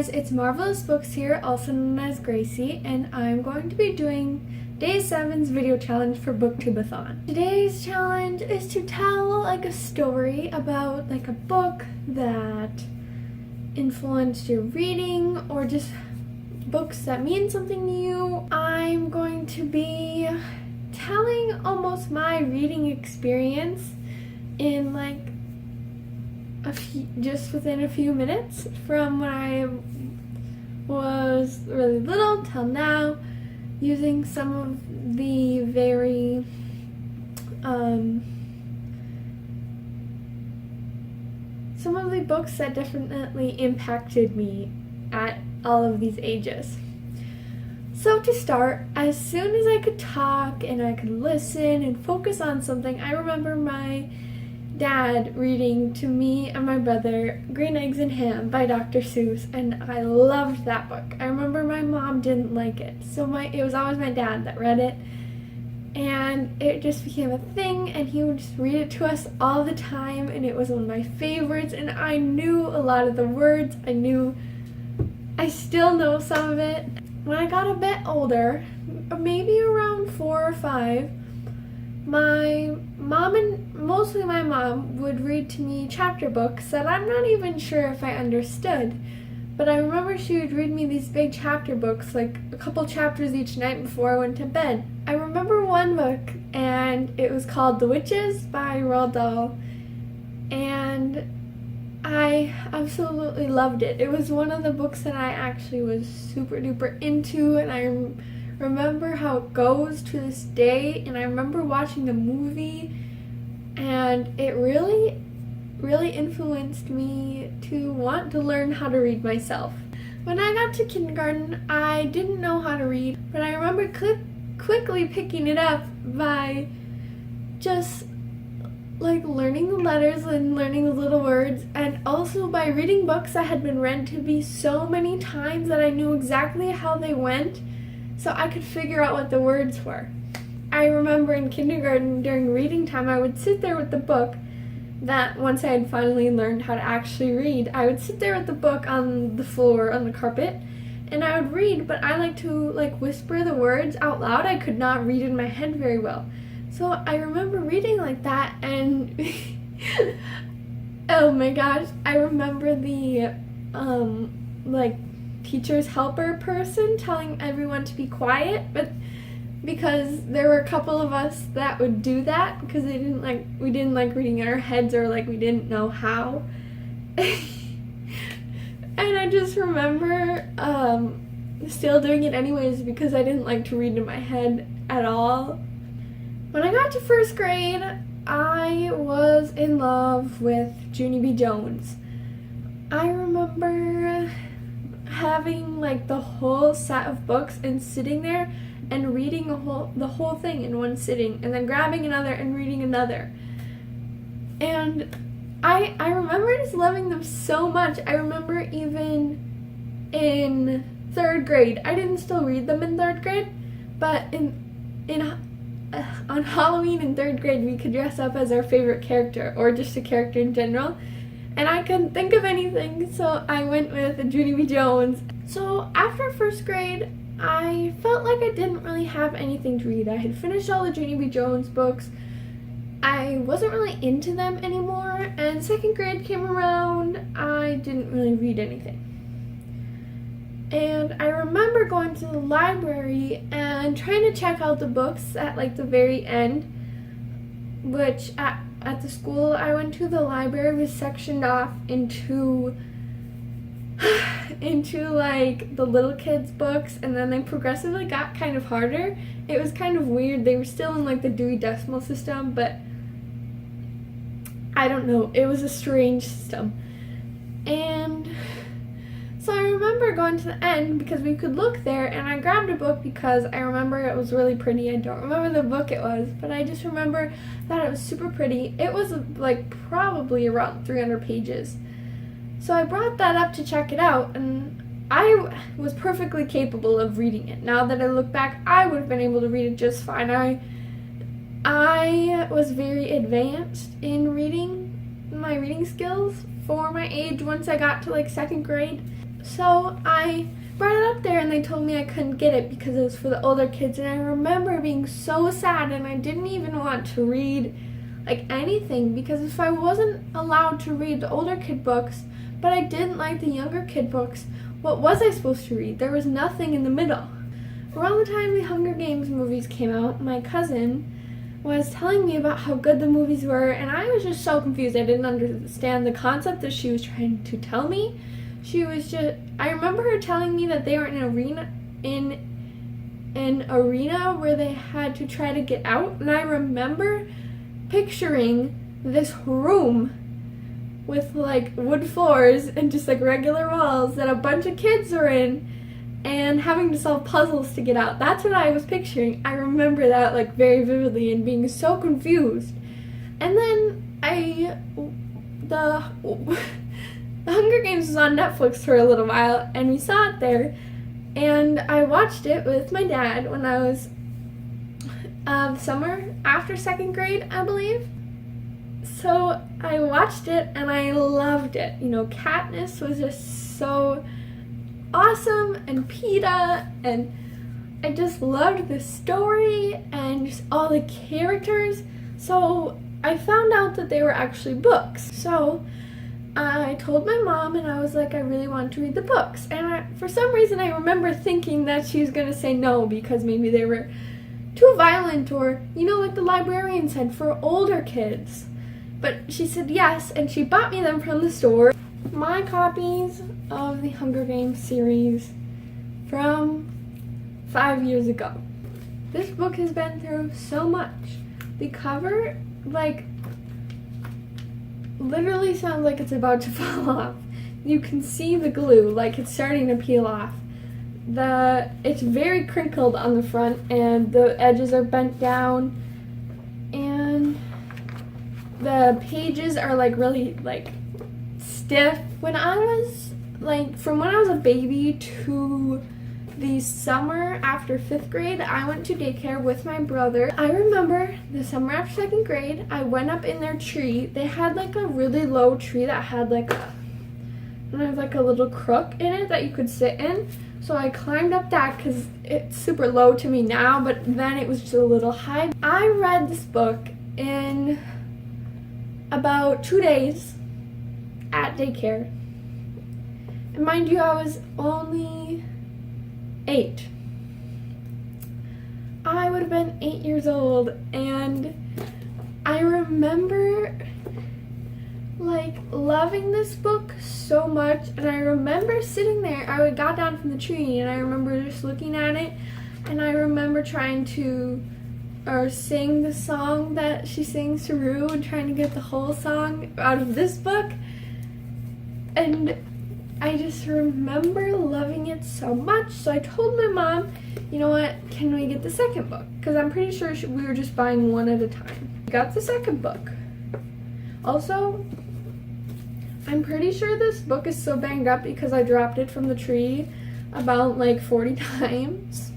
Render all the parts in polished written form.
guys, it's Marvelous Books here, also known as Gracie, and I'm going to be doing Day 7's video challenge for BookTubeAthon. Today's challenge is to tell a story about a book that influenced your reading or just books that mean something to you. I'm going to be telling almost my reading experience in just within a few minutes from when I was really little till now, using some of the very some of the books that definitely impacted me at all of these ages. So to start, as soon as I could talk and I could listen and focus on something, I remember my dad reading to me and my brother Green Eggs and Ham by Dr. Seuss, and I loved that book. I remember my mom didn't like it, so it was always my dad that read it, and it just became a thing, and he would just read it to us all the time, and it was one of my favorites, and I knew a lot of the words. I still know some of it. When I got a bit older, maybe around 4 or 5, my mom, and mostly my mom, would read to me chapter books that I'm not even sure if I understood, but I remember she would read me these big chapter books, a couple chapters each night before I went to bed. I remember one book, and it was called The Witches by Roald Dahl, and I absolutely loved it. It was one of the books that I actually was super duper into, and I remember how it goes to this day, and I remember watching the movie, and it really influenced me to want to learn how to read myself. When I got to kindergarten, I didn't know how to read, but I remember quickly picking it up by just learning the letters and learning the little words, and also by reading books that had been read to me so many times that I knew exactly how they went, so I could figure out what the words were. I remember in kindergarten during reading time, I would sit there with the book that once I had finally learned how to actually read, I would sit there with the book on the floor, on the carpet, and I would read, but I like to whisper the words out loud. I could not read in my head very well. So I remember reading like that, and oh my gosh, I remember the teacher's helper person telling everyone to be quiet, but because there were a couple of us that would do that because we didn't like reading in our heads, or we didn't know how. And I just remember still doing it anyways because I didn't like to read in my head at all. When I got to first grade, I was in love with Junie B. Jones. I remember having the whole set of books and sitting there and reading the whole thing in one sitting, and then grabbing another and reading another. And I remember just loving them so much. I remember even in 3rd grade, I didn't still read them in 3rd grade, but on Halloween in 3rd grade, we could dress up as our favorite character, or just a character in general, and I couldn't think of anything, so I went with Junie B. Jones. So after 1st grade, I felt like I didn't really have anything to read. I had finished all the Junie B. Jones books. I wasn't really into them anymore, and 2nd grade came around, I didn't really read anything. And I remember going to the library and trying to check out the books at the very end, which at the school I went to, the library was sectioned off into the little kids books, and then they progressively got kind of harder. It was kind of weird. They were still in the Dewey Decimal System, but I don't know, it was a strange system. And so I remember going to the end because we could look there, and I grabbed a book because I remember it was really pretty. I don't remember the book it was, but I just remember that it was super pretty. It was probably around 300 pages. So I brought that up to check it out, and I was perfectly capable of reading it. Now that I look back, I would have been able to read it just fine. I was very advanced in reading, my reading skills for my age once I got to 2nd grade. So I brought it up there and they told me I couldn't get it because it was for the older kids, and I remember being so sad, and I didn't even want to read like anything, because if I wasn't allowed to read the older kid books but I didn't like the younger kid books, what was I supposed to read? There was nothing in the middle. Around the time the Hunger Games movies came out, my cousin was telling me about how good the movies were, and I was just so confused. I didn't understand the concept that she was trying to tell me. I remember her telling me that they were in an arena where they had to try to get out, and I remember picturing this room with like wood floors and just like regular walls that a bunch of kids were in, and having to solve puzzles to get out. That's what I was picturing. I remember that like very vividly and being so confused. And then the Hunger Games was on Netflix for a little while, and we saw it there, and I watched it with my dad when I was summer after second grade, I believe. So I watched it and I loved it. You know, Katniss was just so awesome, and PETA, and I just loved the story and just all the characters. So I found out that they were actually books. So I told my mom, and I was like, I really want to read the books. And for some reason, I remember thinking that she was going to say no because maybe they were too violent, or, you know, like the librarian said, for older kids. But she said yes, and she bought me them from the store. My copies of the Hunger Games series from 5 years ago. This book has been through so much. The cover, like, literally sounds like it's about to fall off. You can see the glue, like it's starting to peel off. It's very crinkled on the front, and the edges are bent down, and the pages are like really like stiff. From when I was a baby to the summer after 5th grade, I went to daycare with my brother. I remember the summer after 2nd grade, I went up in their tree. They had like a really low tree that had like a little crook in it that you could sit in. So I climbed up that because it's super low to me now, but then it was just a little high. I read this book in about 2 days at daycare. And mind you, I was only 8. I would have been 8 years old, and I remember like loving this book so much, and I remember sitting there. I got down from the tree, and I remember just looking at it, and I remember trying to sing the song that she sings to Rue, and trying to get the whole song out of this book. And I just remember loving it so much. So I told my mom, you know what, can we get the second book? Because I'm pretty sure we were just buying one at a time. We got the second book. Also, I'm pretty sure this book is so banged up because I dropped it from the tree about like 40 times.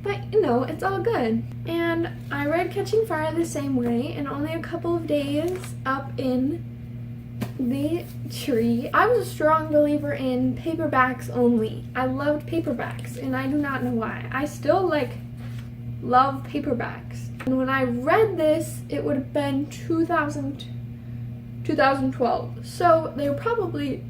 But, you know, it's all good. And I read Catching Fire the same way, and only a couple of days up in the tree. I was a strong believer in paperbacks only. I loved paperbacks, and I do not know why. I still love paperbacks. And when I read this, it would have been 2012. So they were probably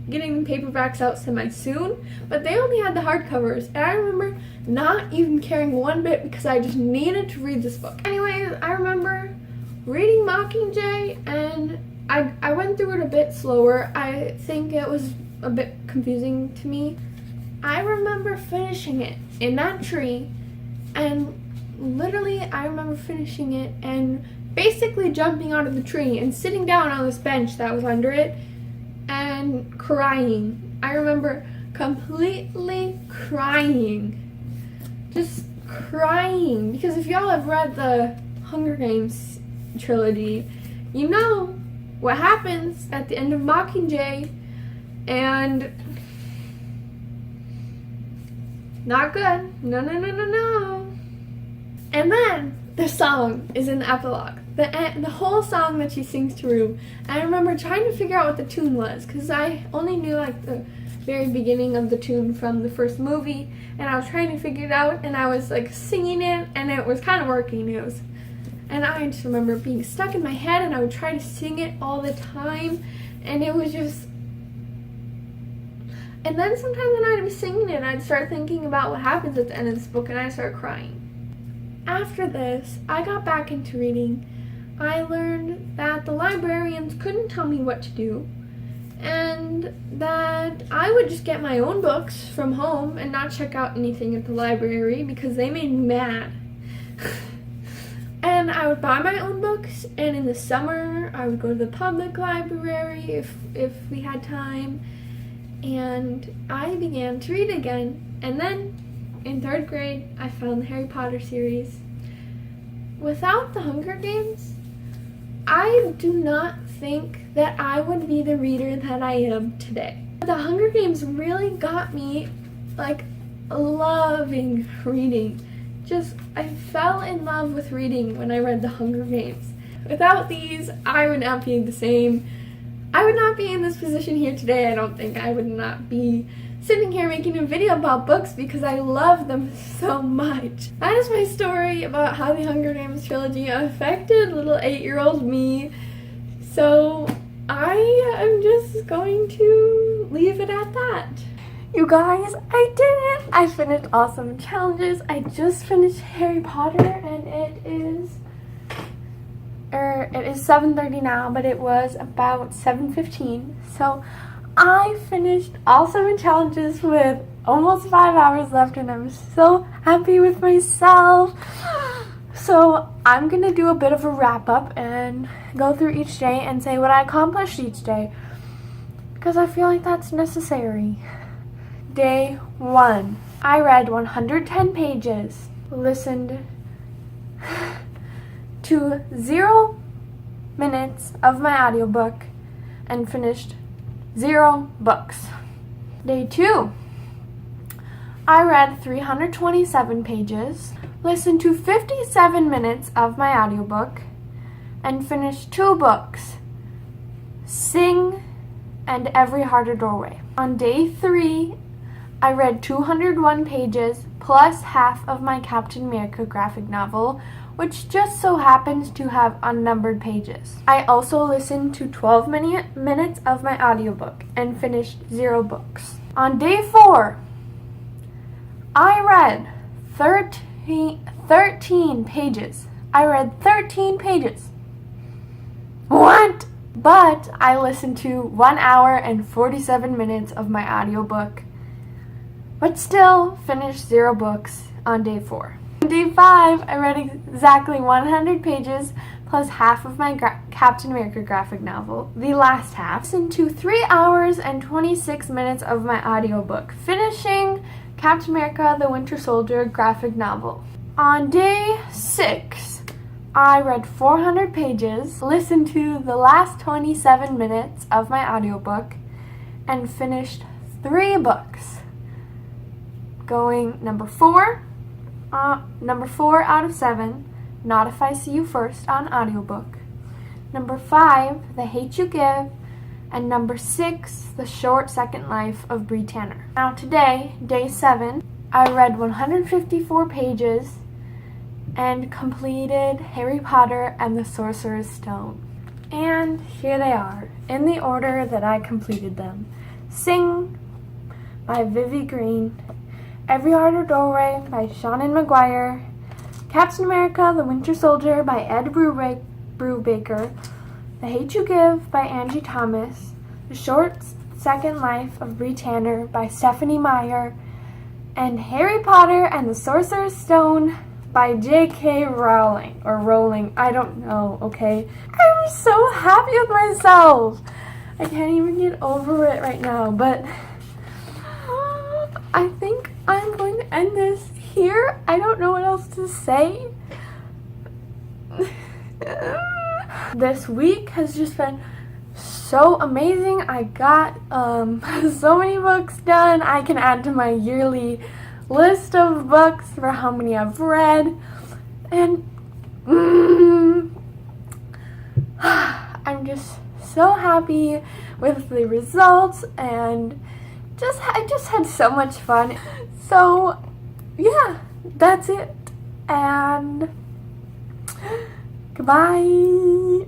getting the paperbacks out semi-soon, but they only had the hardcovers, and I remember not even caring one bit because I just needed to read this book. Anyways, I remember reading Mockingjay, and I went through it a bit slower. I think it was a bit confusing to me. I remember finishing it in that tree, and literally I remember finishing it and basically jumping out of the tree and sitting down on this bench that was under it and crying. I remember completely crying. Just crying. Because if y'all have read the Hunger Games trilogy, you know what happens at the end of Mockingjay, and not good. No. And then the song is in the epilogue. The whole song that she sings to Rue. And I remember trying to figure out what the tune was, because I only knew like the very beginning of the tune from the first movie, and I was trying to figure it out, and I was like singing it, and it was kind of working. And I just remember it being stuck in my head, and I would try to sing it all the time, and it was just. And then sometimes when I'd be singing it, I'd start thinking about what happens at the end of this book, and I'd start crying. After this, I got back into reading. I learned that the librarians couldn't tell me what to do, and that I would just get my own books from home and not check out anything at the library because they made me mad. And I would buy my own books, and in the summer I would go to the public library if we had time, and I began to read again. And then in 3rd grade I found the Harry Potter series. Without the Hunger Games, I do not think that I would be the reader that I am today. The Hunger Games really got me like loving reading. I fell in love with reading when I read the Hunger Games. Without these, I would not be the same. I would not be in this position here today. I don't think I would not be sitting here making a video about books because I love them so much. That is my story about how the Hunger Games trilogy affected little 8-year-old me. So I am just going to leave it at that. You guys, I did it! I finished awesome challenges. I just finished Harry Potter, and it is 7:30 now, but it was about 7:15. So I finished all 7 challenges with almost 5 hours left, and I'm so happy with myself. So I'm gonna do a bit of a wrap up and go through each day and say what I accomplished each day, because I feel like that's necessary. Day 1. I read 110 pages, listened to 0 minutes of my audiobook, and finished 0 books. Day 2. I read 327 pages, listened to 57 minutes of my audiobook, and finished 2 books, Sing and Every Heart a Doorway. On day 3, I read 201 pages plus half of my Captain America graphic novel, which just so happens to have unnumbered pages. I also listened to 12 minutes of my audiobook and finished 0 books. On day 4, I read 13 pages. I read 13 pages. What? But I listened to 1 hour and 47 minutes of my audiobook, but still finished 0 books on day 4. On day 5, I read exactly 100 pages plus half of my Captain America graphic novel, the last half. Listened to 3 hours and 26 minutes of my audiobook, finishing Captain America the Winter Soldier graphic novel. On day 6, I read 400 pages, listened to the last 27 minutes of my audiobook, and finished 3 books. Going number 4 out of 7, Not If I See You First on audiobook. Number 5, The Hate You Give. And number 6, The Short Second Life of Bree Tanner. Now today, day 7, I read 154 pages and completed Harry Potter and the Sorcerer's Stone. And here they are, in the order that I completed them. Sing by Vivi Green, Every Heart a Doorway by Shannon McGuire, Captain America the Winter Soldier by Ed Brubaker, The Hate You Give by Angie Thomas, The Short Second Life of Bree Tanner by Stephanie Meyer, and Harry Potter and the Sorcerer's Stone by J.K. Rowling, I don't know, okay? I'm so happy with myself. I can't even get over it right now, but I think I'm going to end this here. I don't know what else to say. This week has just been so amazing. I got so many books done. I can add to my yearly list of books for how many I've read. And I'm just so happy with the results, and I just had so much fun. So yeah, that's it. And goodbye.